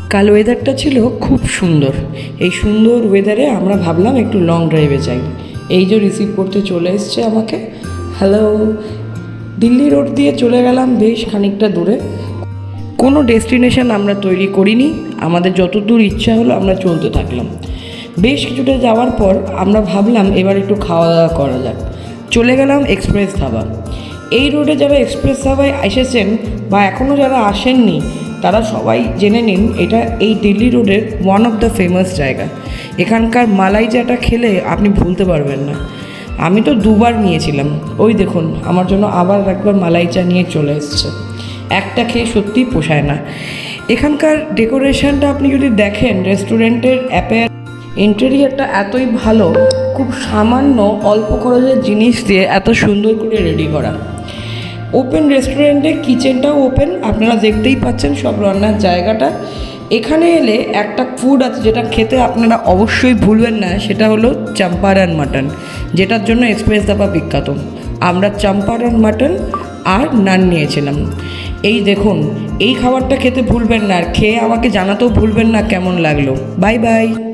কাল ওয়েদারটা ছিল খুব সুন্দর। এই সুন্দর ওয়েদারে আমরা ভাবলাম একটু লং ড্রাইভে যাই। এই যে রিসিভ করতে চলে এসছে আমাকে। হ্যালো। দিল্লি রোড দিয়ে চলে গেলাম বেশ খানিকটা দূরে। কোনো ডেস্টিনেশন আমরা তৈরি করিনি, আমাদের যতদূর ইচ্ছা হলো আমরা চলতে থাকলাম। বেশ কিছুটা যাওয়ার পর আমরা ভাবলাম এবার একটু খাওয়া দাওয়া করা যাক। চলে গেলাম এক্সপ্রেস ধাবা। এই রোডে যারা এক্সপ্রেস ধাবায় এসেছেন বা এখনও যারা আসেননি তারা সবাই জেনে নিন, এটা এই দিল্লি রোডের ওয়ান অফ দ্য ফেমাস জায়গা। এখানকার মালাই চাটা খেলে আপনি ভুলতে পারবেন না। আমি তো দুবার নিয়েছিলাম। ওই দেখুন আমার জন্য আবার একবার মালাই চা নিয়ে চলে এসছে। একটা খেয়ে সত্যিই পোষায় না। এখানকার ডেকোরেশনটা আপনি যদি দেখেন, রেস্টুরেন্টের অ্যাপের ইন্টেরিয়ারটা এতই ভালো, খুব সামান্য অল্প খরচের জিনিস দিয়ে এত সুন্দর করে রেডি করা। ওপেন রেস্টুরেন্টে কিচেনটাও ওপেন, আপনারা দেখতেই পাচ্ছেন সব রান্নার জায়গাটা। এখানে এলে একটা ফুড আছে যেটা খেতে আপনারা অবশ্যই ভুলবেন না, সেটা হলো চম্পারন মাটন, যেটার জন্য এক্সপ্রেস ধাবা বিখ্যাত। আমরা চম্পারন মাটন আর নান নিয়েছিলাম। এই দেখুন, এই খাবারটা খেতে ভুলবেন না, আর খেয়ে আমাকে জানাতেও ভুলবেন না কেমন লাগলো। Bye bye.